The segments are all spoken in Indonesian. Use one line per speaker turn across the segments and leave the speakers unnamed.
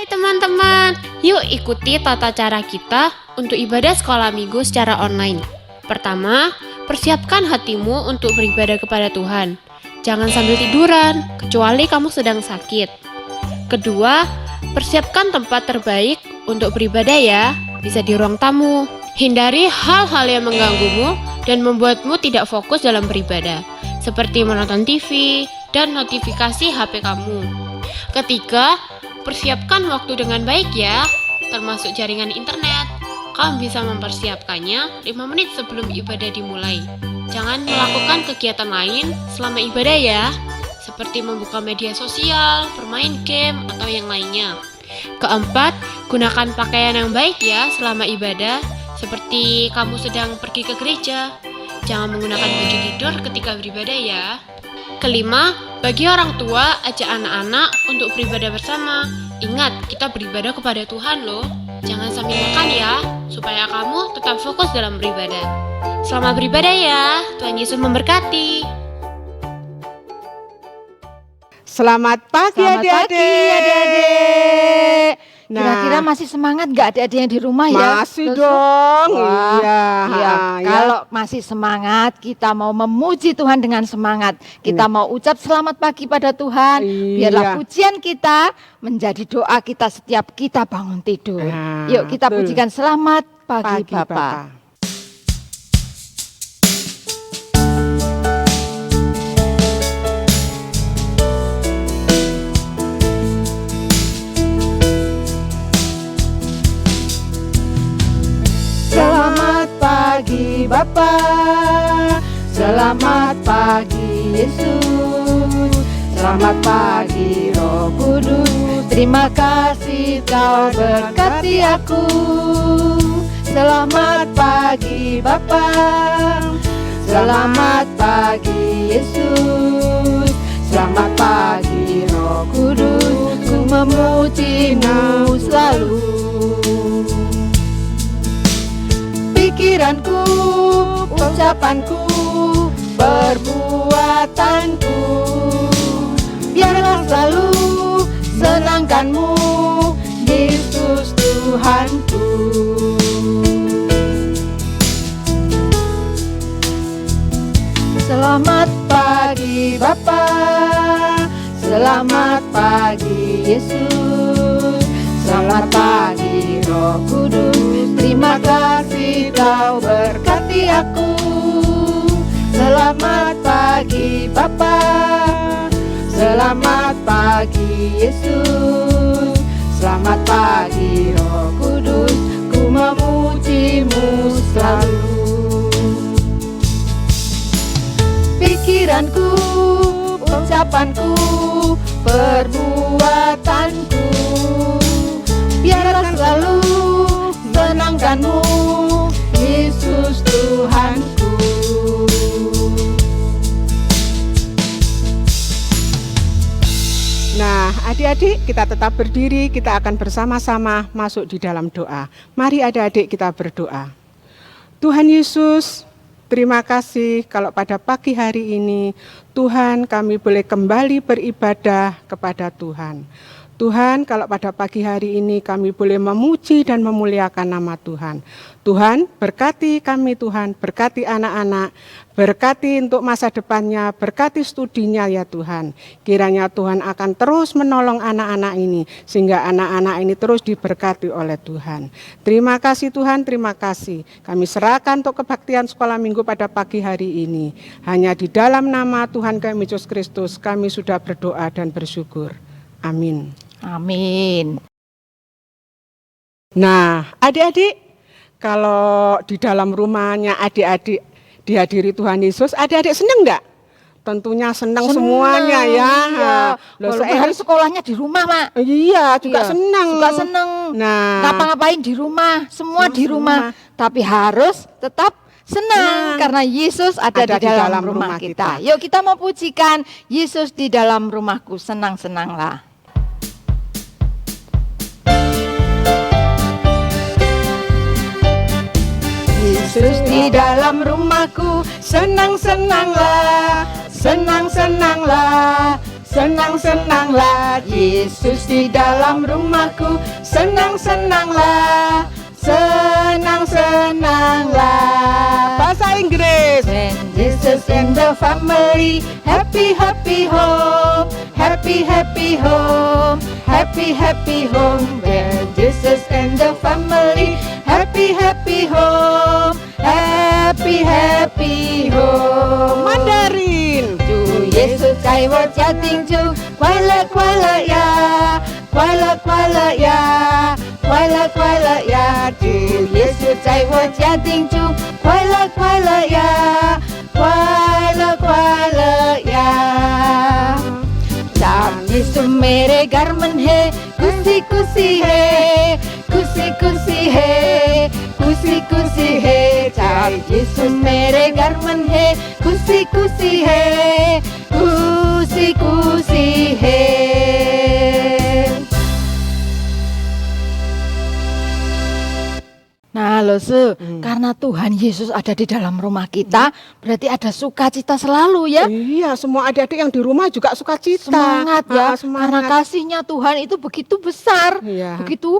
Hai teman-teman, yuk ikuti tata cara kita untuk ibadah sekolah minggu secara online. Pertama, persiapkan hatimu untuk beribadah kepada Tuhan. Jangan sambil tiduran, kecuali kamu sedang sakit. Kedua, persiapkan tempat terbaik untuk beribadah ya, bisa di ruang tamu. Hindari hal-hal yang mengganggumu dan membuatmu tidak fokus dalam beribadah, seperti menonton TV dan notifikasi HP kamu. Ketiga, persiapkan waktu dengan baik ya, termasuk jaringan internet. Kamu bisa mempersiapkannya 5 menit sebelum ibadah dimulai. Jangan melakukan kegiatan lain selama ibadah ya, seperti membuka media sosial, bermain game, atau yang lainnya. Keempat, gunakan pakaian yang baik ya selama ibadah, seperti kamu sedang pergi ke gereja. Jangan menggunakan baju tidur ketika beribadah ya. Kelima, bagi orang tua, ajak anak-anak untuk beribadah bersama. Ingat, kita beribadah kepada Tuhan loh. Jangan sambil makan ya, supaya kamu tetap fokus dalam beribadah. Selamat beribadah ya, Tuhan Yesus memberkati.
Selamat pagi adik-adik.
Kira-kira masih semangat nggak adik-adik yang di rumah ya?
Masih dong.
Wah,
Iya.
Kalau masih semangat, kita mau memuji Tuhan dengan semangat. Kita mau ucap selamat pagi pada Tuhan. Biarlah pujian kita menjadi doa kita setiap kita bangun tidur. Yuk kita pujikan selamat pagi Bapa.
Pagi Bapa, selamat pagi Yesus, selamat pagi Roh Kudus. Terima kasih Kau berkati aku. Selamat pagi Bapa, selamat pagi Yesus, selamat pagi Roh Kudus. Ku memuji-Mu selalu. Pikiranku, ucapanku, perbuatanku, biarlah selalu senangkan-Mu, Yesus Tuhanku. Selamat pagi Bapa, selamat pagi Yesus, selamat pagi Roh Kudus. Terima kasih Kau berkati aku. Selamat pagi Bapa, selamat pagi Yesus, selamat pagi Roh Kudus. Ku memuji-Mu selalu. Pikiranku, ucapanku, perbuatanku, biarlah selalu senangkan-Mu, Yesus Tuhanku. Nah, adik-adik kita tetap berdiri, kita akan bersama-sama masuk di dalam doa. Mari adik-adik kita berdoa. Tuhan Yesus, terima kasih kalau pada pagi hari ini Tuhan kami boleh kembali beribadah kepada Tuhan. Tuhan, kalau pada pagi hari ini kami boleh memuji dan memuliakan nama Tuhan. Tuhan, berkati kami Tuhan, berkati anak-anak, berkati untuk masa depannya, berkati studinya ya Tuhan. Kiranya Tuhan akan terus menolong anak-anak ini, sehingga anak-anak ini terus diberkati oleh Tuhan. Terima kasih Tuhan, terima kasih. Kami serahkan untuk kebaktian sekolah minggu pada pagi hari ini. Hanya di dalam nama Tuhan kami Yesus Kristus, kami sudah berdoa dan bersyukur. Amin.
Amin.
Nah, adik-adik, kalau di dalam rumahnya adik-adik dihadiri Tuhan Yesus, adik-adik senang enggak? Tentunya senang semuanya ya.
Walaupun sekolahnya di rumah, Mak.
Iya, juga senang.
Juga senang.
Nah,
ngapa-ngapain di rumah, semua di rumah. Tapi harus tetap senang karena Yesus ada di dalam rumah kita. Yuk kita mau pujikan Yesus di dalam rumahku, senang-senanglah.
Yesus di dalam rumahku, senang-senanglah, senang-senanglah,
senang-senanglah. Yesus di dalam rumahku, senang-senanglah, senang-senanglah.
Bahasa Inggris.
When Jesus in the family, happy happy home, happy happy home, happy happy home. When Jesus in the family, happy happy home, happy happy home.
Mandarin.
主耶稣在我家庭中，快乐快乐呀，快乐快乐呀，快乐快乐呀。主耶稣在我家庭中，快乐快乐呀，快乐快乐呀。जब यीशु मेरे घर में है, खुशी खुशी है, खुशी खुशी है, खुशी खुशी है। जब यीशु मेरे घर में है, खुशी खुशी है, खुशी खुशी है. Nah, Lose, karena Tuhan Yesus ada di dalam rumah kita, berarti ada sukacita selalu ya.
Iya, semua adik-adik yang di rumah juga sukacita.
Semangat ya,
Semangat.
karena kasihnya Tuhan itu begitu besar,
Iya.
begitu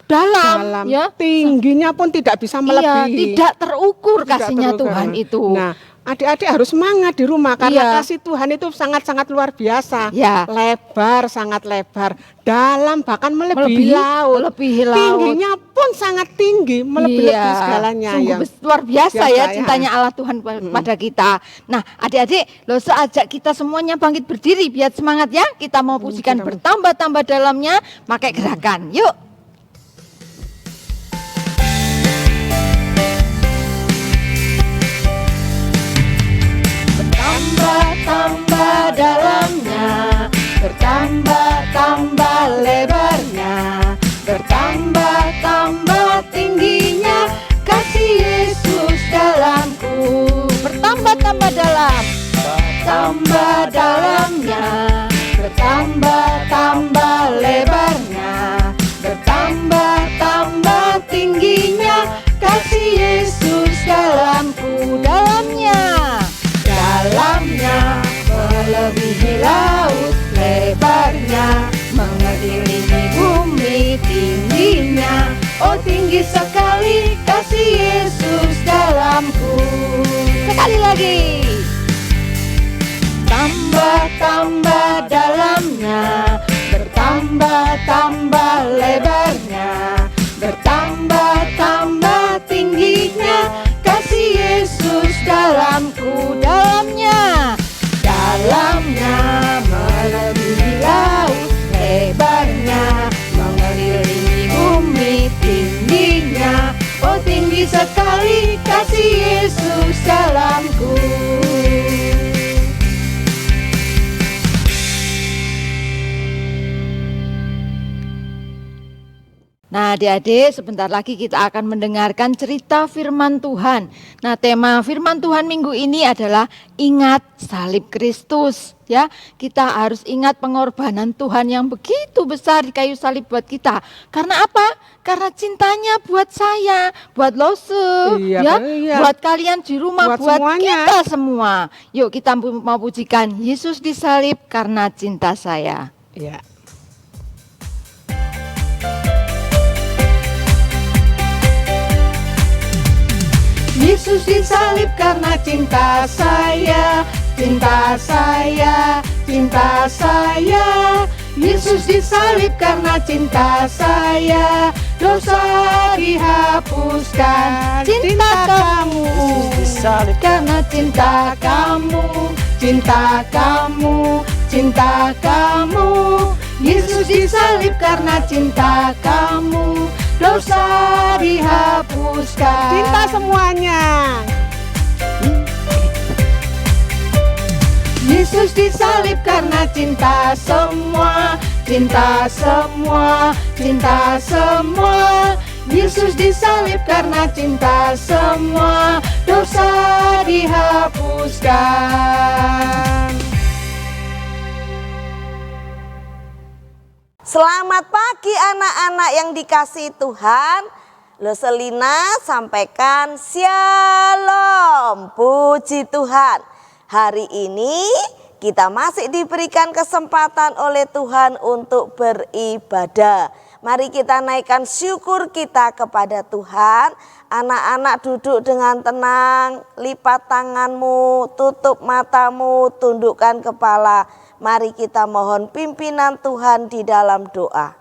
dalam ya.
Tingginya pun tidak bisa
Iya,
melebihi.
tidak terukur
Tidak
kasihnya
terukur.
Tuhan itu.
Nah, adik-adik harus semangat di rumah karena
Iya.
kasih Tuhan itu sangat-sangat luar biasa.
Ya.
Lebar, sangat lebar, dalam bahkan melebihi laut.
melebihi laut.
Tingginya pun sangat tinggi, melebihi segalanya.
Sungguh
Ya.
luar biasa
Biasa,
ya
ya.
cintanya Allah Tuhan pada kita. Nah, adik-adik, Lose ajak kita semuanya bangkit berdiri biar semangat ya. Kita mau pujikan
kita mau.
bertambah-tambah dalamnya, pakai gerakan. Yuk. Bertambah-tambah dalamnya, bertambah-tambah lebarnya, bertambah-tambah tingginya, kasih Yesus dalamku. Bertambah-tambah dalam, bertambah dalamnya, bertambah-tambah lebarnya, bertambah-tambah tingginya, kasih Yesus dalamku. Dalamnya melebihi laut, lebarnya mengelilingi bumi, tingginya oh tinggi sekali kasih Yesus dalamku. Sekali lagi. Tambah-tambah dalamnya, bertambah-tambah lebarnya, bertambah-tambah tingginya, kasih Yesus dalamku. Dalamnya melebihi laut, lebarnya mengelilingi bumi, tingginya oh tinggi sekali kasih Yesus dalamku. Nah, adik-adik, sebentar lagi kita akan mendengarkan cerita firman Tuhan. Nah, tema firman Tuhan minggu ini adalah ingat salib Kristus. Ya, kita harus ingat pengorbanan Tuhan yang begitu besar di kayu salib buat kita. Karena apa? Karena cintanya buat saya, buat Lose,
Iya,
ya,
iya.
buat kalian di rumah, buat
semuanya.
kita semua. Yuk kita mau pujikan Yesus disalib karena cinta saya.
Ya.
Yesus disalib karena cinta saya, cinta saya, cinta saya. Yesus disalib karena cinta saya, dosa dihapuskan. Cinta kamu, disalib karena cinta kamu, cinta kamu, cinta kamu. Yesus disalib karena cinta kamu, dosa dihapuskan.
Cinta semuanya.
Yesus disalib karena cinta semua, cinta semua, cinta semua. Yesus disalib karena cinta semua, dosa dihapuskan.
Selamat pagi anak-anak yang dikasihi Tuhan. Loselina sampaikan Shalom. Puji Tuhan. Hari ini Kita masih diberikan kesempatan oleh Tuhan untuk beribadah. Mari kita naikkan syukur kita kepada Tuhan. Anak-anak duduk dengan tenang, lipat tanganmu, tutup matamu, tundukkan kepala. Mari kita mohon pimpinan Tuhan di dalam doa.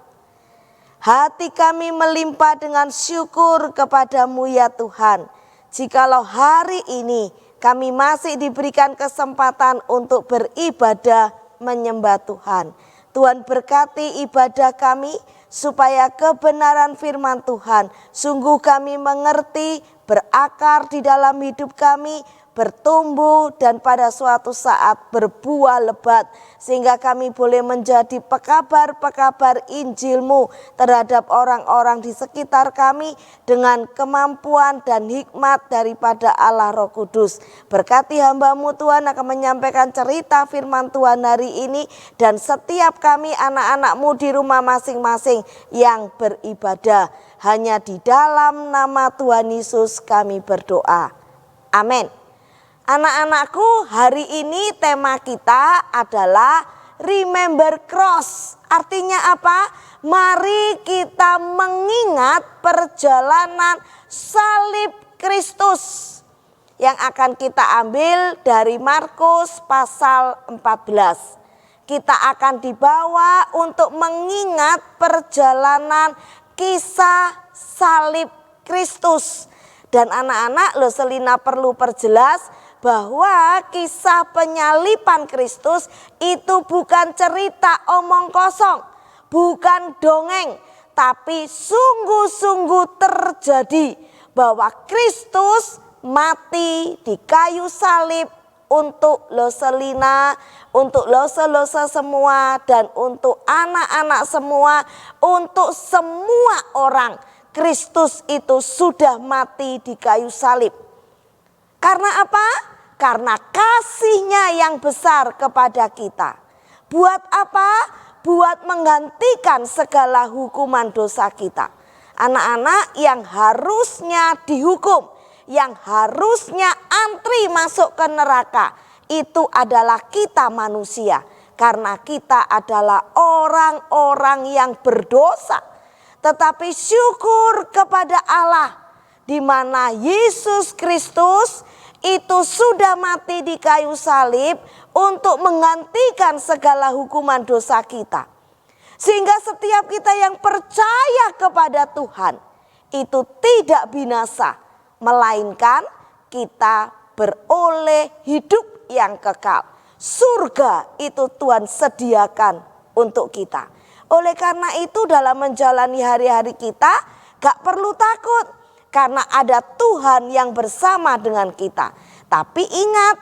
Hati kami melimpah dengan syukur kepadamu ya Tuhan. Jikalau hari ini kami masih diberikan kesempatan untuk beribadah menyembah Tuhan. Tuhan berkati ibadah kami supaya kebenaran firman Tuhan sungguh kami mengerti, berakar di dalam hidup kami, bertumbuh dan pada suatu saat berbuah lebat. Sehingga kami boleh menjadi pekabar-pekabar Injil-Mu terhadap orang-orang di sekitar kami dengan kemampuan dan hikmat daripada Allah Roh Kudus. Berkati hamba-Mu Tuhan akan menyampaikan cerita firman Tuhan hari ini. Dan setiap kami anak-anak-Mu di rumah masing-masing yang beribadah. Hanya di dalam nama Tuhan Yesus kami berdoa. Amin. Anak-anakku, hari ini tema kita adalah Remember Cross. Artinya apa? Mari kita mengingat perjalanan salib Kristus yang akan kita ambil dari Markus pasal 14. Kita akan dibawa untuk mengingat perjalanan kisah salib Kristus. Dan anak-anak, Selina perlu perjelas bahwa kisah penyalipan Kristus itu bukan cerita omong kosong, bukan dongeng, tapi sungguh-sungguh terjadi bahwa Kristus mati di kayu salib untuk Selina, untuk Lose semua, dan untuk anak-anak semua, untuk semua orang. Kristus itu sudah mati di kayu salib. Karena apa? Karena kasih-Nya yang besar kepada kita. Buat apa? Buat menggantikan segala hukuman dosa kita. Anak-anak yang harusnya dihukum, yang harusnya antri masuk ke neraka, itu adalah kita manusia. Karena kita adalah orang-orang yang berdosa. Tetapi syukur kepada Allah, di mana Yesus Kristus itu sudah mati di kayu salib untuk menggantikan segala hukuman dosa kita. Sehingga setiap kita yang percaya kepada Tuhan itu tidak binasa, melainkan kita beroleh hidup yang kekal. Surga itu Tuhan sediakan untuk kita. Oleh karena itu dalam menjalani hari-hari kita gak perlu takut. Karena ada Tuhan yang bersama dengan kita. Tapi ingat,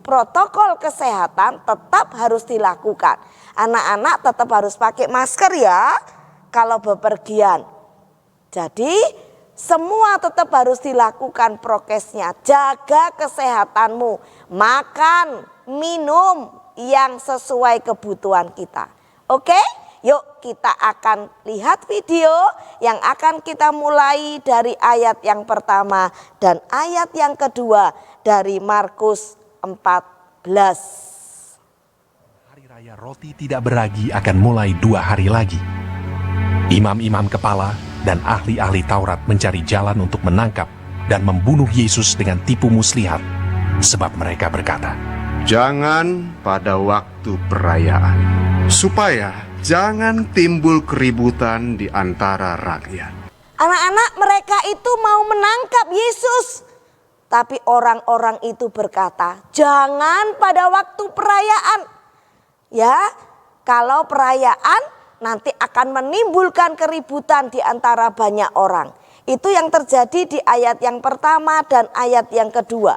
protokol kesehatan tetap harus dilakukan. Anak-anak tetap harus pakai masker ya kalau bepergian. Jadi semua tetap harus dilakukan prokesnya. Jaga kesehatanmu, makan, minum yang sesuai kebutuhan kita. Oke? Yuk kita akan lihat video yang akan kita mulai dari ayat yang pertama dan ayat yang kedua dari Markus 14.
Hari Raya Roti Tidak Beragi akan mulai 2 hari lagi. Imam-imam kepala dan ahli-ahli Taurat mencari jalan untuk menangkap dan membunuh Yesus dengan tipu muslihat. Sebab mereka berkata,
jangan pada waktu perayaan, supaya jangan timbul keributan di antara rakyat.
Anak-anak mereka itu mau menangkap Yesus. Tapi orang-orang itu berkata, jangan pada waktu perayaan. Ya, kalau perayaan nanti akan menimbulkan keributan di antara banyak orang. Itu yang terjadi di ayat yang pertama dan ayat yang kedua.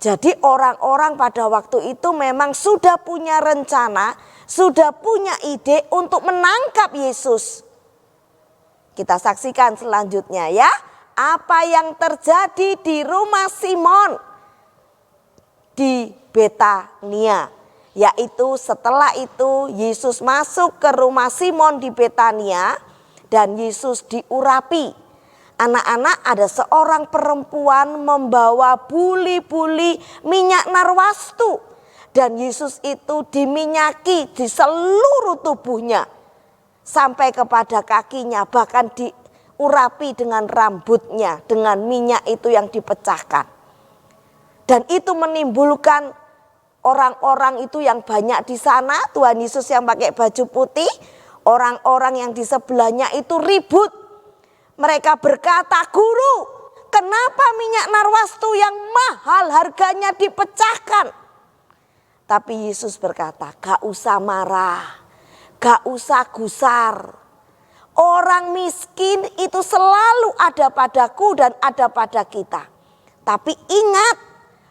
Jadi orang-orang pada waktu itu memang sudah punya rencana, sudah punya ide untuk menangkap Yesus. Kita saksikan selanjutnya ya. Apa yang terjadi di rumah Simon di Betania. Yaitu setelah itu Yesus masuk ke rumah Simon di Betania dan Yesus diurapi. Anak-anak, ada seorang perempuan membawa buli-buli minyak narwastu. Dan Yesus itu diminyaki di seluruh tubuhnya sampai kepada kakinya, bahkan diurapi dengan rambutnya, dengan minyak itu yang dipecahkan. Dan itu menimbulkan orang-orang itu yang banyak di sana. Tuhan Yesus yang pakai baju putih, orang-orang yang di sebelahnya itu ribut. Mereka berkata, "Guru, kenapa minyak narwastu yang mahal harganya dipecahkan?" Tapi Yesus berkata, "Gak usah marah, gak usah gusar. Orang miskin itu selalu ada padaku dan ada pada kita. Tapi ingat,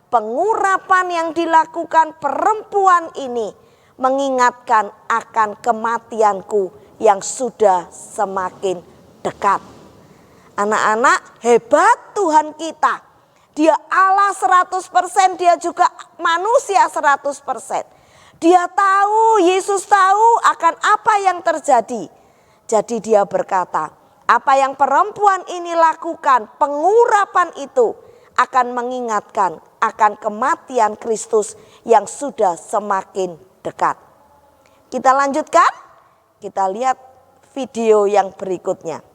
pengurapan yang dilakukan perempuan ini mengingatkan akan kematianku yang sudah semakin dekat." Anak-anak, hebat Tuhan kita. Dia Allah 100%, dia juga manusia 100%. Dia tahu, Yesus tahu akan apa yang terjadi. Jadi dia berkata, apa yang perempuan ini lakukan, pengurapan itu akan mengingatkan akan kematian Kristus yang sudah semakin dekat. Kita lanjutkan, kita lihat video yang berikutnya.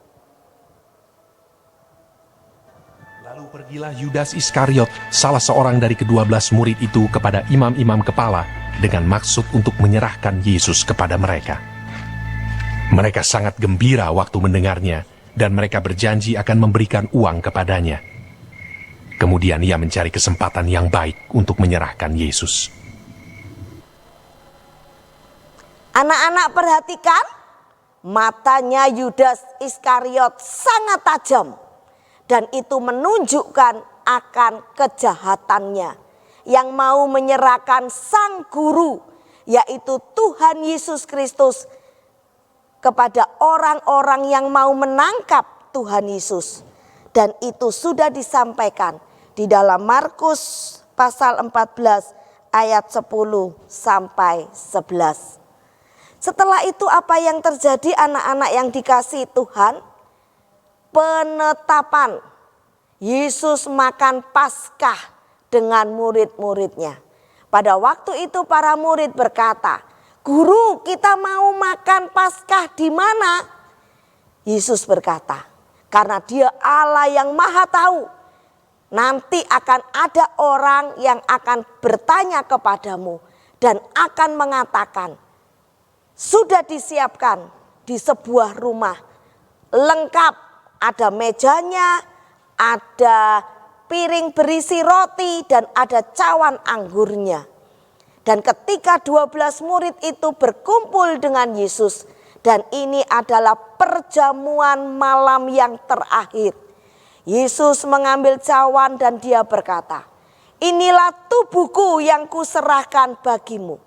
Lalu pergilah Yudas Iskariot, salah seorang dari ke-12 murid itu, kepada imam-imam kepala dengan maksud untuk menyerahkan Yesus kepada mereka. Mereka sangat gembira waktu mendengarnya, dan mereka berjanji akan memberikan uang kepadanya. Kemudian ia mencari kesempatan yang baik untuk menyerahkan Yesus.
Anak-anak perhatikan, matanya Yudas Iskariot sangat tajam. Dan itu menunjukkan akan kejahatannya. Yang mau menyerahkan sang guru, yaitu Tuhan Yesus Kristus, kepada orang-orang yang mau menangkap Tuhan Yesus. Dan itu sudah disampaikan di dalam Markus pasal 14 ayat 10 sampai 11. Setelah itu apa yang terjadi, anak-anak yang dikasihi Tuhan? Penetapan Yesus makan Paskah dengan murid-muridnya. Pada waktu itu para murid berkata, "Guru, kita mau makan Paskah di mana?" Yesus berkata, "Karena Dia Allah yang Maha Tahu. Nanti akan ada orang yang akan bertanya kepadamu dan akan mengatakan, sudah disiapkan di sebuah rumah lengkap. Ada mejanya, ada piring berisi roti, dan ada cawan anggurnya." Dan ketika 12 murid itu berkumpul dengan Yesus, dan ini adalah perjamuan malam yang terakhir, Yesus mengambil cawan dan dia berkata, "Inilah tubuhku yang kuserahkan bagimu.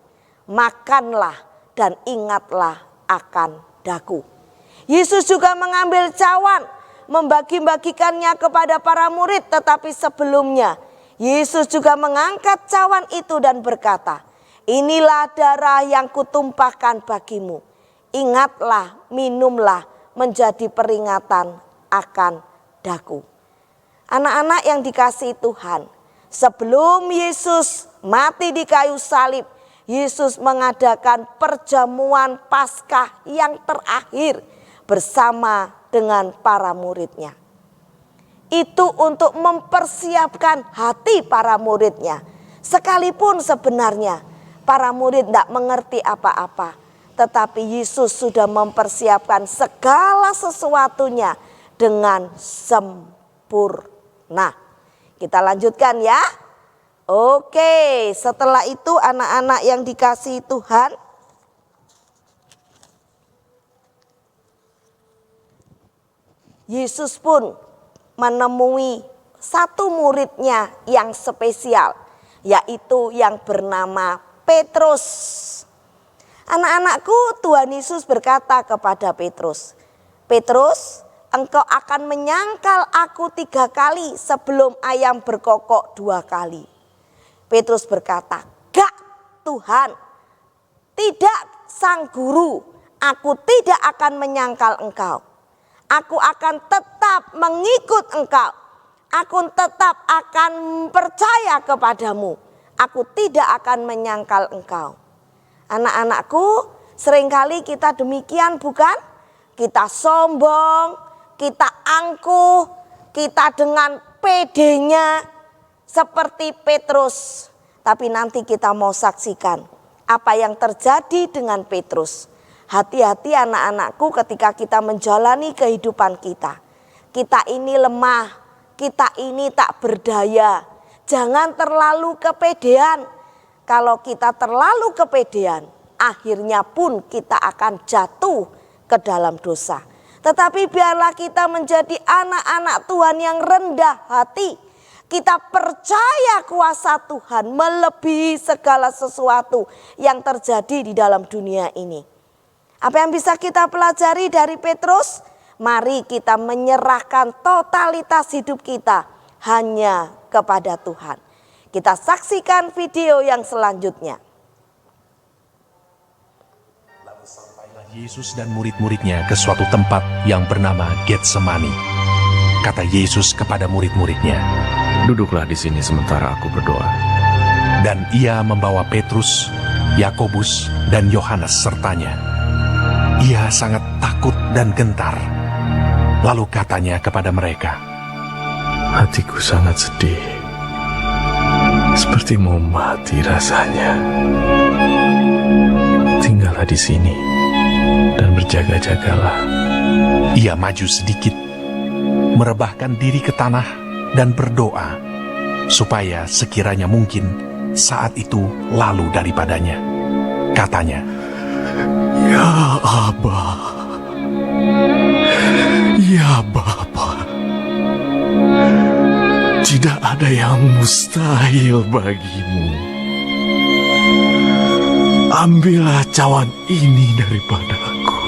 Makanlah dan ingatlah akan daku." Yesus juga mengambil cawan, membagi-bagikannya kepada para murid, tetapi sebelumnya Yesus juga mengangkat cawan itu dan berkata, "Inilah darah yang kutumpahkan bagimu. Ingatlah, minumlah, menjadi peringatan akan daku." Anak-anak yang dikasihi Tuhan, sebelum Yesus mati di kayu salib, Yesus mengadakan perjamuan Paskah yang terakhir bersama dengan para muridnya. Itu untuk mempersiapkan hati para muridnya. Sekalipun sebenarnya para murid tidak mengerti apa-apa, tetapi Yesus sudah mempersiapkan segala sesuatunya dengan sempurna. Kita lanjutkan ya. Oke, setelah itu anak-anak yang dikasihi Tuhan, Yesus pun menemui satu muridnya yang spesial, yaitu yang bernama Petrus. Anak-anakku, Tuhan Yesus berkata kepada Petrus, "Petrus, engkau akan menyangkal aku 3 kali sebelum ayam berkokok 2 kali. Petrus berkata, "Gak Tuhan, tidak sang guru, aku tidak akan menyangkal engkau. Aku akan tetap mengikut engkau. Aku tetap akan percaya kepadamu. Aku tidak akan menyangkal engkau. Anak-anakku, seringkali kita demikian bukan? Kita sombong, kita angkuh, kita dengan pedenya seperti Petrus. Tapi nanti kita mau saksikan apa yang terjadi dengan Petrus. Hati-hati anak-anakku ketika kita menjalani kehidupan kita. Kita ini lemah, kita ini tak berdaya. Jangan terlalu kepedean. Kalau kita terlalu kepedean, akhirnya pun kita akan jatuh ke dalam dosa. Tetapi biarlah kita menjadi anak-anak Tuhan yang rendah hati. Kita percaya kuasa Tuhan melebihi segala sesuatu yang terjadi di dalam dunia ini. Apa yang bisa kita pelajari dari Petrus? Mari kita menyerahkan totalitas hidup kita hanya kepada Tuhan. Kita saksikan video yang selanjutnya.
Lalu sampailah Yesus dan murid-muridnya ke suatu tempat yang bernama Getsemani. Kata Yesus kepada murid-muridnya,
"Duduklah di sini sementara aku berdoa."
dan ia membawa Petrus, Yakobus, dan Yohanes sertanya. Ia sangat takut dan gentar. Lalu katanya kepada mereka,
"Hatiku sangat sedih, seperti mau mati rasanya. Tinggallah di sini dan berjaga-jagalah."
Ia maju sedikit, merebahkan diri ke tanah dan berdoa, supaya sekiranya mungkin saat itu lalu daripadanya. Katanya,
"Ya Aba, ya Bapa, tidak ada yang mustahil bagimu. Ambillah cawan ini daripadaku.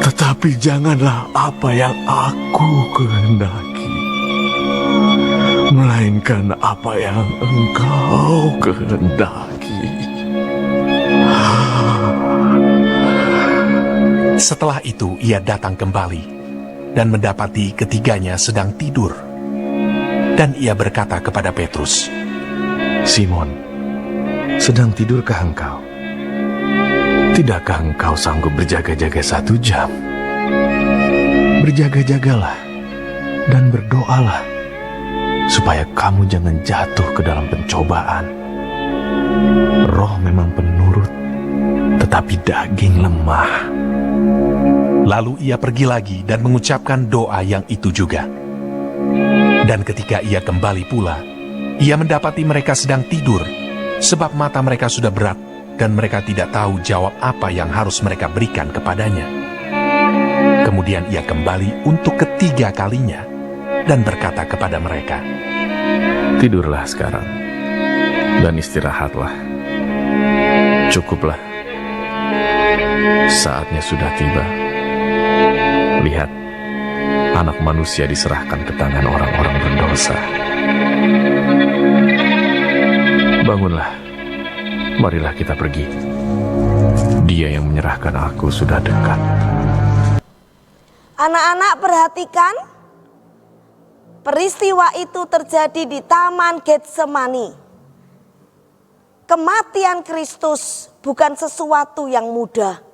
Tetapi janganlah apa yang aku kehendaki, melainkan apa yang Engkau kehendaki."
Setelah itu ia datang kembali dan mendapati ketiganya sedang tidur. Dan ia berkata kepada Petrus,
"Simon, sedang tidurkah engkau? Tidakkah engkau sanggup berjaga-jaga 1 jam? Berjaga-jagalah dan berdoalah, supaya kamu jangan jatuh ke dalam pencobaan. Roh memang penurut, tetapi daging lemah."
Lalu ia pergi lagi dan mengucapkan doa yang itu juga. Dan ketika ia kembali pula, ia mendapati mereka sedang tidur, sebab mata mereka sudah berat, dan mereka tidak tahu jawab apa yang harus mereka berikan kepadanya. Kemudian ia kembali untuk ketiga kalinya, dan berkata kepada mereka,
"Tidurlah sekarang, dan istirahatlah. Cukuplah. Saatnya sudah tiba. Lihat, Anak Manusia diserahkan ke tangan orang-orang berdosa. Bangunlah, marilah kita pergi. Dia yang menyerahkan aku sudah dekat."
Anak-anak perhatikan, peristiwa itu terjadi di Taman Getsemani. Kematian Kristus bukan sesuatu yang mudah.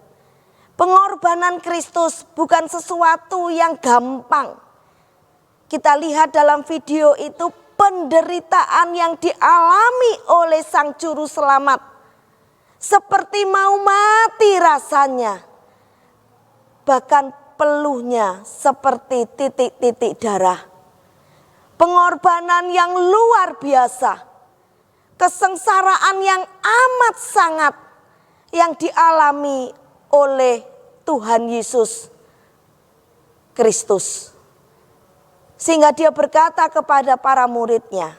Pengorbanan Kristus bukan sesuatu yang gampang. Kita lihat dalam video itu penderitaan yang dialami oleh Sang Juru Selamat. Seperti mau mati rasanya. Bahkan peluhnya seperti titik-titik darah. Pengorbanan yang luar biasa. Kesengsaraan yang amat sangat yang dialami oleh Tuhan Yesus Kristus. Sehingga dia berkata kepada para muridnya,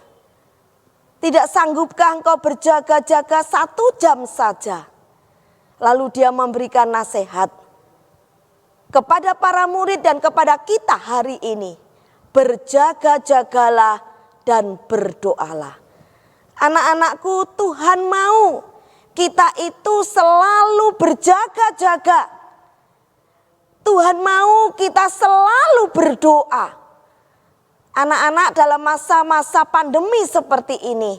"Tidak sanggupkah engkau berjaga-jaga 1 jam saja?" Lalu dia memberikan nasihat kepada para murid dan kepada kita hari ini. Berjaga-jagalah dan berdoalah. Anak-anakku, Tuhan mau kita itu selalu berjaga-jaga. Tuhan mau kita selalu berdoa. Anak-anak, dalam masa-masa pandemi seperti ini,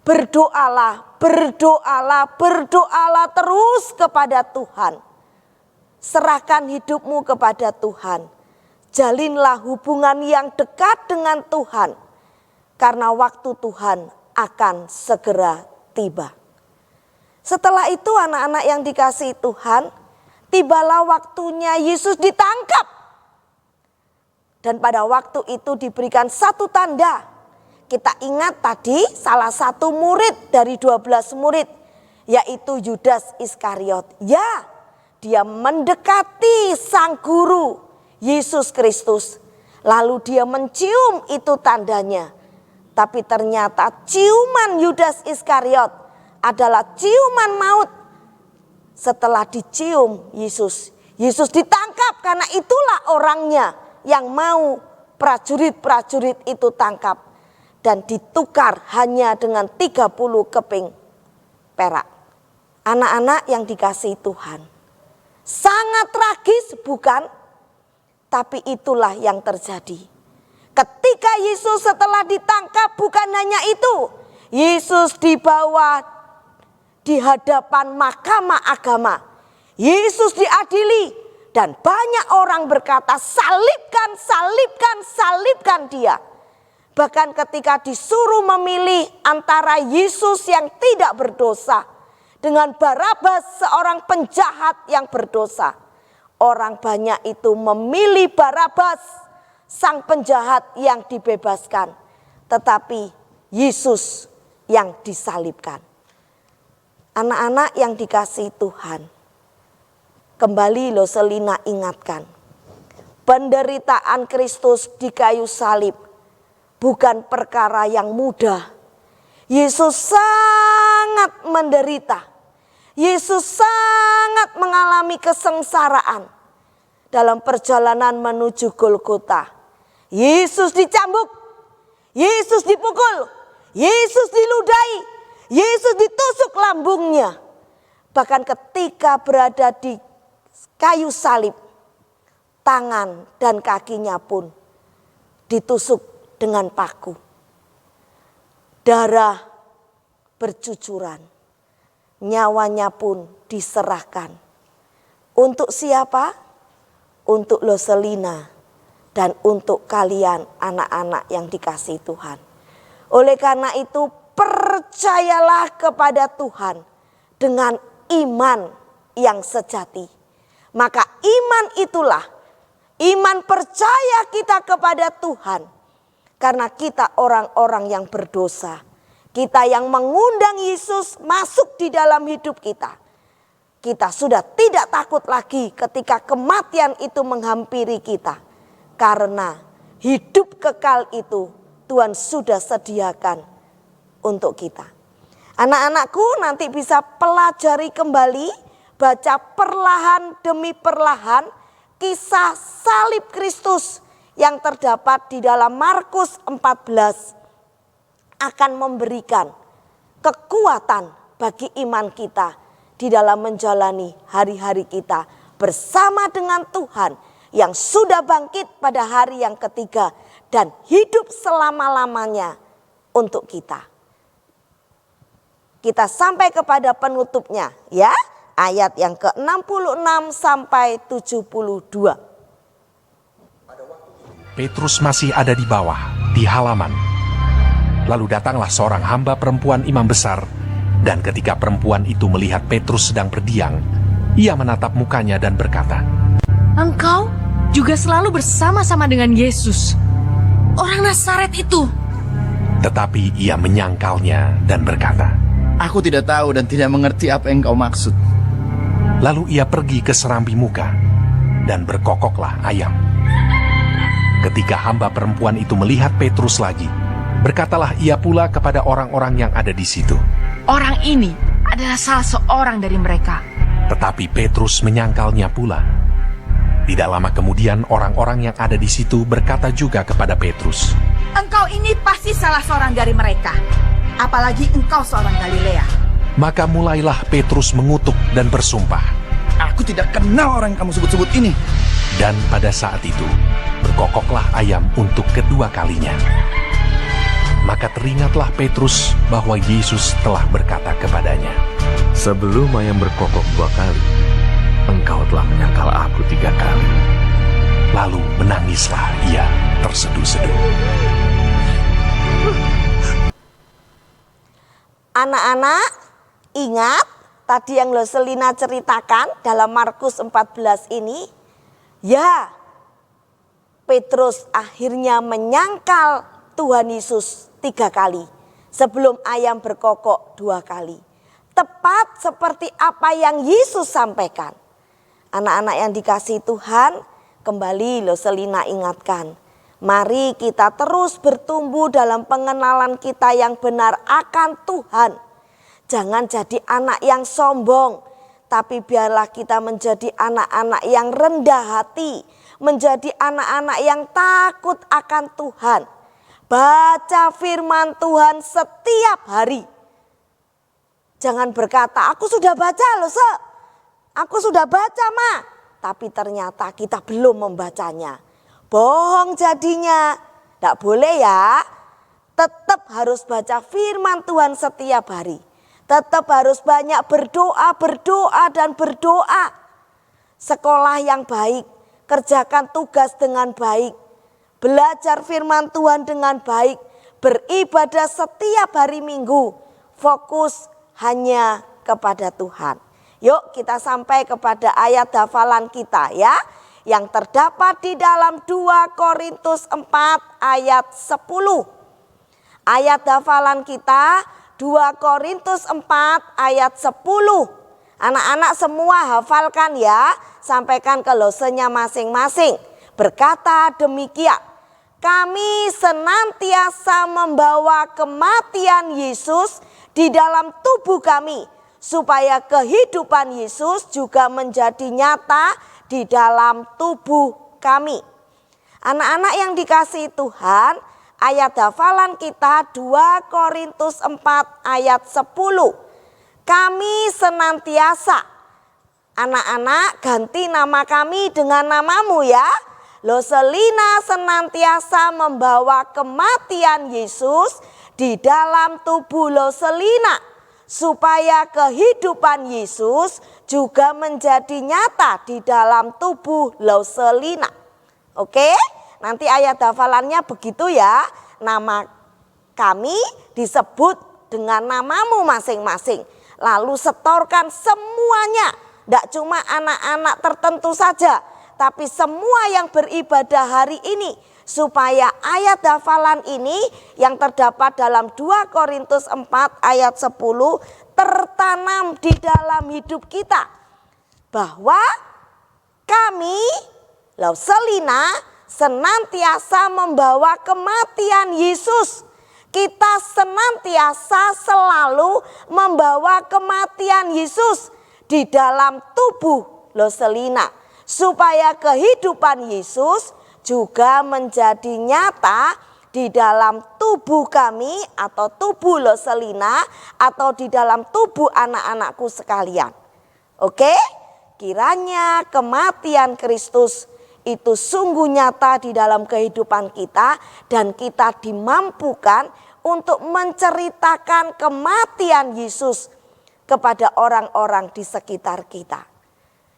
berdoalah, berdoalah, berdoalah terus kepada Tuhan. Serahkan hidupmu kepada Tuhan. Jalinlah hubungan yang dekat dengan Tuhan. Karena waktu Tuhan akan segera tiba. Setelah itu anak-anak yang dikasihi Tuhan, tibalah waktunya Yesus ditangkap. Dan pada waktu itu diberikan satu tanda. Kita ingat tadi salah satu murid dari 12 murid, yaitu Yudas Iskariot. Ya, dia mendekati sang guru Yesus Kristus. Lalu dia mencium itu tandanya. Tapi ternyata ciuman Yudas Iskariot adalah ciuman maut. Setelah dicium Yesus, Yesus ditangkap karena itulah orangnya yang mau prajurit-prajurit itu tangkap. Dan ditukar hanya dengan 30 keping perak. Anak-anak yang dikasihi Tuhan, sangat tragis bukan? Tapi itulah yang terjadi. Ketika Yesus setelah ditangkap, bukan hanya itu, Yesus dibawa di hadapan mahkamah agama. Yesus diadili. Dan banyak orang berkata, salibkan, salibkan, salibkan dia. Bahkan ketika disuruh memilih antara Yesus yang tidak berdosa dengan Barabas, seorang penjahat yang berdosa. Orang banyak itu memilih Barabas, sang penjahat yang dibebaskan. Tetapi Yesus yang disalibkan. Anak-anak yang dikasihi Tuhan, kembali loh Selina ingatkan, penderitaan Kristus di kayu salib bukan perkara yang mudah. Yesus sangat menderita. Yesus sangat mengalami kesengsaraan dalam perjalanan menuju Golgota. Yesus dicambuk, Yesus dipukul, Yesus diludahi, Yesus ditusuk lambungnya. Bahkan ketika berada di kayu salib, tangan dan kakinya pun ditusuk dengan paku. Darah bercucuran, nyawanya pun diserahkan. Untuk siapa? Untuk Loselina dan untuk kalian anak-anak yang dikasihi Tuhan. Oleh karena itu percayalah kepada Tuhan dengan iman yang sejati. Maka iman itulah, iman percaya kita kepada Tuhan. Karena kita orang-orang yang berdosa. Kita yang mengundang Yesus masuk di dalam hidup kita. Kita sudah tidak takut lagi ketika kematian itu menghampiri kita. Karena hidup kekal itu Tuhan sudah sediakan untuk kita. Anak-anakku nanti bisa pelajari kembali, baca perlahan demi perlahan kisah salib Kristus yang terdapat di dalam Markus 14 akan memberikan kekuatan bagi iman kita di dalam menjalani hari-hari kita bersama dengan Tuhan yang sudah bangkit pada hari yang ketiga dan hidup selama-lamanya untuk kita. Kita sampai kepada penutupnya ya. Ayat yang ke-66 sampai 72.
Petrus masih ada di bawah, di halaman. Lalu datanglah seorang hamba perempuan imam besar, dan ketika perempuan itu melihat Petrus sedang berdiam, ia menatap mukanya dan berkata,
"Engkau juga selalu bersama-sama dengan Yesus, orang Nazaret itu."
Tetapi ia menyangkalnya dan berkata,
"Aku tidak tahu dan tidak mengerti apa yang kau maksud."
Lalu ia pergi ke serambi muka, dan berkokoklah ayam. Ketika hamba perempuan itu melihat Petrus lagi, berkatalah ia pula kepada orang-orang yang ada di situ,
"Orang ini adalah salah seorang dari mereka."
Tetapi Petrus menyangkalnya pula. Tidak lama kemudian orang-orang yang ada di situ berkata juga kepada Petrus,
"Engkau ini pasti salah seorang dari mereka, apalagi engkau seorang Galilea."
Maka mulailah Petrus mengutuk dan bersumpah,
"Aku tidak kenal orang yang kamu sebut-sebut ini."
Dan pada saat itu berkokoklah ayam untuk kedua kalinya. Maka teringatlah Petrus bahwa Yesus telah berkata kepadanya,
Sebelum ayam berkokok 2 kali, engkau telah menyangkal aku 3 kali.
Lalu menangislah ia terseduh-seduh.
Anak-anak, ingat tadi yang Loselina ceritakan dalam Markus 14 ini? Ya, Petrus akhirnya menyangkal Tuhan Yesus 3 kali sebelum ayam berkokok 2 kali. Tepat seperti apa yang Yesus sampaikan. Anak-anak yang dikasihi Tuhan, kembali Loselina ingatkan. Mari kita terus bertumbuh dalam pengenalan kita yang benar akan Tuhan. Jangan jadi anak yang sombong, tapi biarlah kita menjadi anak-anak yang rendah hati, menjadi anak-anak yang takut akan Tuhan. Baca firman Tuhan setiap hari. Jangan berkata, aku sudah baca loh, aku sudah baca, Ma. Tapi ternyata kita belum membacanya. Bohong jadinya. Tidak boleh ya. Tetap harus baca firman Tuhan setiap hari. Tetap harus banyak berdoa dan berdoa. Sekolah yang baik, kerjakan tugas dengan baik. Belajar firman Tuhan dengan baik. Beribadah setiap hari Minggu. Fokus hanya kepada Tuhan. Yuk kita sampai kepada ayat hafalan kita ya. Yang terdapat di dalam 2 Korintus 4 ayat 10. Ayat hafalan kita 2 Korintus 4 ayat 10. Anak-anak semua hafalkan ya. Sampaikan ke losenya masing-masing. Berkata demikian. Kami senantiasa membawa kematian Yesus di dalam tubuh kami. Supaya kehidupan Yesus juga menjadi nyata di dalam tubuh kami. Anak-anak yang dikasihi Tuhan, ayat hafalan kita 2 Korintus 4 ayat 10. Kami senantiasa. Anak-anak ganti nama kami dengan namamu ya. Loselina senantiasa membawa kematian Yesus di dalam tubuh Loselina. Supaya kehidupan Yesus juga menjadi nyata di dalam tubuh Loselina. Oke, nanti ayat hafalannya begitu ya. Nama kami disebut dengan namamu masing-masing. Lalu setorkan semuanya. Tidak cuma anak-anak tertentu saja. Tapi semua yang beribadah hari ini. Supaya ayat hafalan ini yang terdapat dalam 2 Korintus 4 ayat 10 tertanam di dalam hidup kita. Bahwa kami, Loselina, senantiasa membawa kematian Yesus. Kita senantiasa selalu membawa kematian Yesus di dalam tubuh Loselina. Supaya kehidupan Yesus juga menjadi nyata di dalam tubuh kami atau tubuh Loselina atau di dalam tubuh anak-anakku sekalian. Oke? Kiranya kematian Kristus itu sungguh nyata di dalam kehidupan kita dan kita dimampukan untuk menceritakan kematian Yesus kepada orang-orang di sekitar kita.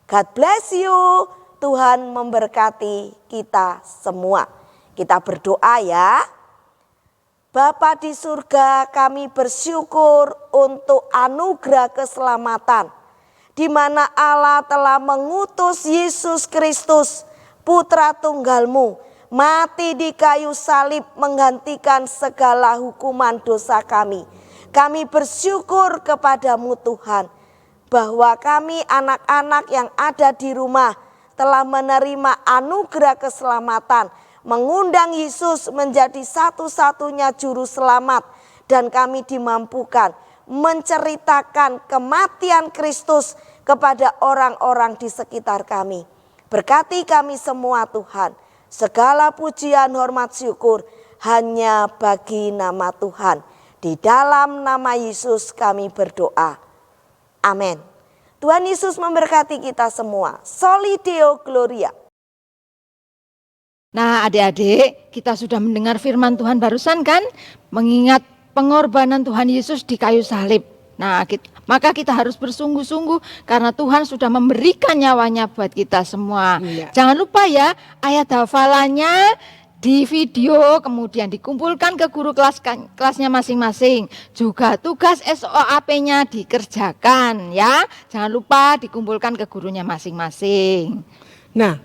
God bless you. Tuhan memberkati kita semua. Kita berdoa ya. Bapa di surga, kami bersyukur untuk anugerah keselamatan. Di mana Allah telah mengutus Yesus Kristus, Putra Tunggal-Mu, mati di kayu salib menggantikan segala hukuman dosa kami. Kami bersyukur kepadamu Tuhan, bahwa kami anak-anak yang ada di rumah telah menerima anugerah keselamatan, mengundang Yesus menjadi satu-satunya juru selamat, dan kami dimampukan menceritakan kematian Kristus kepada orang-orang di sekitar kami. Berkati kami semua Tuhan, segala pujian, hormat, syukur hanya bagi nama Tuhan. Di dalam nama Yesus kami berdoa. Amin. Tuhan Yesus memberkati kita semua. Soli Deo Gloria.
Nah, adik-adik, kita sudah mendengar firman Tuhan barusan kan? Mengingat pengorbanan Tuhan Yesus di kayu salib. Nah, maka kita harus bersungguh-sungguh karena Tuhan sudah memberikan nyawanya buat kita semua.
Iya.
Jangan lupa ya, ayat hafalannya di video kemudian dikumpulkan ke guru kelasnya masing-masing. Juga tugas SOAP-nya dikerjakan ya. Jangan lupa dikumpulkan ke gurunya masing-masing.
Nah,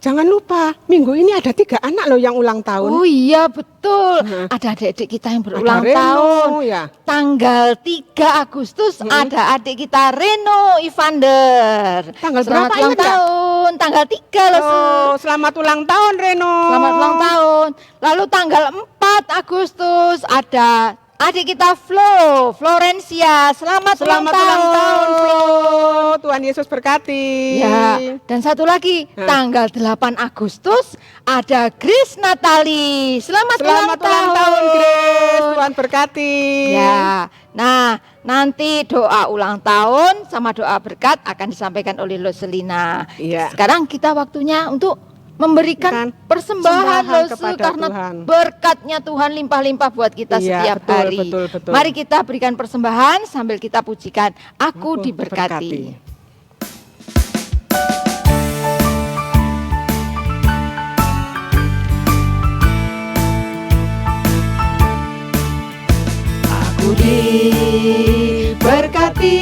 jangan lupa, minggu ini ada 3 anak loh yang ulang tahun.
Oh iya betul, ada adik-adik kita yang berulang
Ada Reno,
tahun.
ya.
Tanggal 3 Agustus ada adik kita Reno Ivander.
Tanggal
Selamat
berapa
ulang
ingat ya?
tahun, tanggal 3 loh.
Oh, selamat ulang tahun Reno.
Selamat ulang tahun. Lalu tanggal 4 Agustus ada adik kita Florencia. Selamat ulang tahun
Flo. Tuhan Yesus berkati.
Ya, dan satu lagi tanggal 8 Agustus ada Grace Natali. Selamat ulang tahun
Grace. Tuhan berkati.
Ya, nah nanti doa ulang tahun sama doa berkat akan disampaikan oleh Loselina.
Iya.
Sekarang kita waktunya untuk memberikan persembahan Losu
kepada
karena
Tuhan.
berkatnya Tuhan limpah-limpah buat kita
Iya,
setiap
betul,
hari.
betul.
Mari kita berikan persembahan sambil kita pujikan Aku diberkati. Aku diberkati,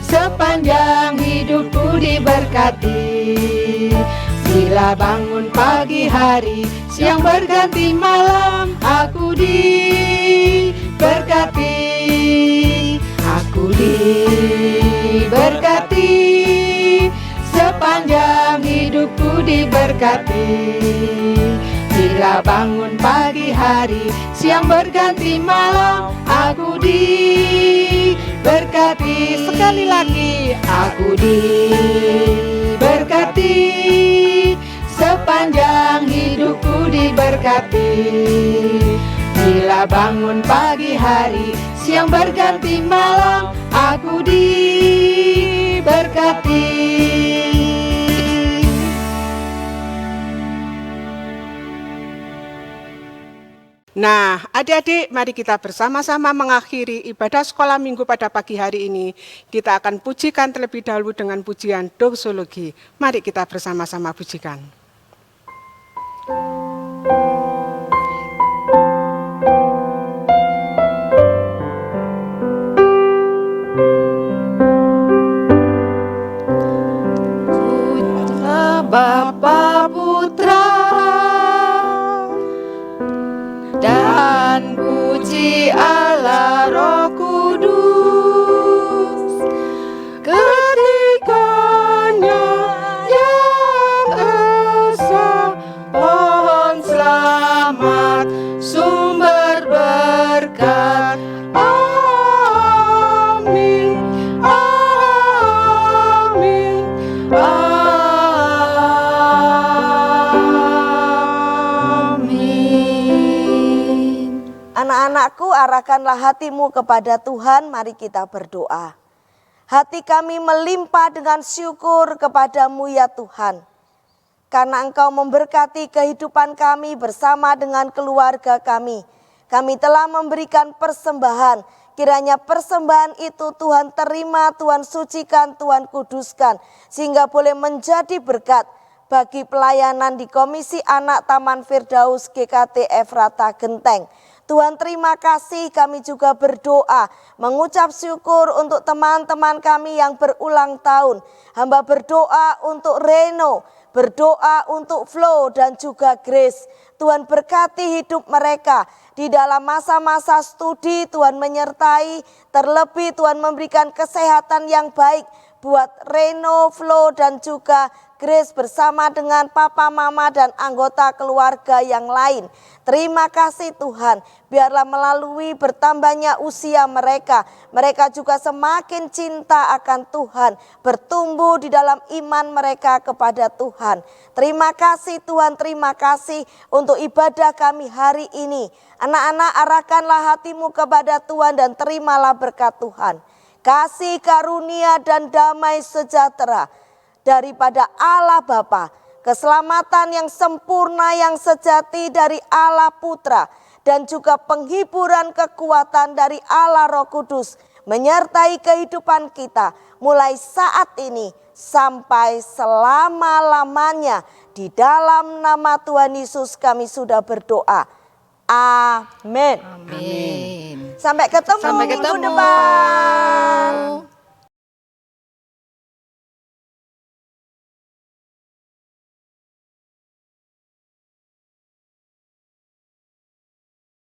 sepanjang hidupku diberkati. Bila bangun pagi hari, siang berganti malam, aku diberkati. Aku diberkati, sepanjang hidupku diberkati. Bila bangun pagi hari, siang berganti malam, aku diberkati. Sekali lagi, aku diberkati, sepanjang hidupku diberkati. Bila bangun pagi hari, siang berganti malam, aku diberkati.
Nah, adik-adik, mari kita bersama-sama mengakhiri ibadah sekolah minggu pada pagi hari ini. Kita akan pujikan terlebih dahulu dengan pujian doksologi. Mari kita bersama-sama pujikan.
Bapa, Putra, dan puji Allah Roh Kudus, ketikanya yang esa, pohon selamat, sumber berkat. Amin, amin, amin.
Anak-anakku, arahkanlah hatimu kepada Tuhan, mari kita berdoa. Hati kami melimpah dengan syukur kepadamu ya Tuhan. Karena Engkau memberkati kehidupan kami bersama dengan keluarga kami. Kami telah memberikan persembahan. Kiranya persembahan itu Tuhan terima, Tuhan sucikan, Tuhan kuduskan. Sehingga boleh menjadi berkat bagi pelayanan di Komisi Anak Taman Firdaus GKT Efrata Genteng. Tuhan terima kasih, kami juga berdoa mengucap syukur untuk teman-teman kami yang berulang tahun. Hamba berdoa untuk Reno, berdoa untuk Flo dan juga Grace. Tuhan berkati hidup mereka di dalam masa-masa studi, Tuhan menyertai, terlebih Tuhan memberikan kesehatan yang baik buat Reno, Flo dan juga Grace bersama dengan papa, mama dan anggota keluarga yang lain. Terima kasih Tuhan, biarlah melalui bertambahnya usia mereka, mereka juga semakin cinta akan Tuhan, bertumbuh di dalam iman mereka kepada Tuhan. Terima kasih Tuhan, terima kasih untuk ibadah kami hari ini. Anak-anak, arahkanlah hatimu kepada Tuhan dan terimalah berkat Tuhan. Kasih karunia dan damai sejahtera daripada Allah Bapa, keselamatan yang sempurna yang sejati dari Allah Putra, dan juga penghiburan kekuatan dari Allah Roh Kudus menyertai kehidupan kita mulai saat ini sampai selama-lamanya. Di dalam nama Tuhan Yesus kami sudah berdoa. Amin.
Amin.
Sampai ketemu minggu depan.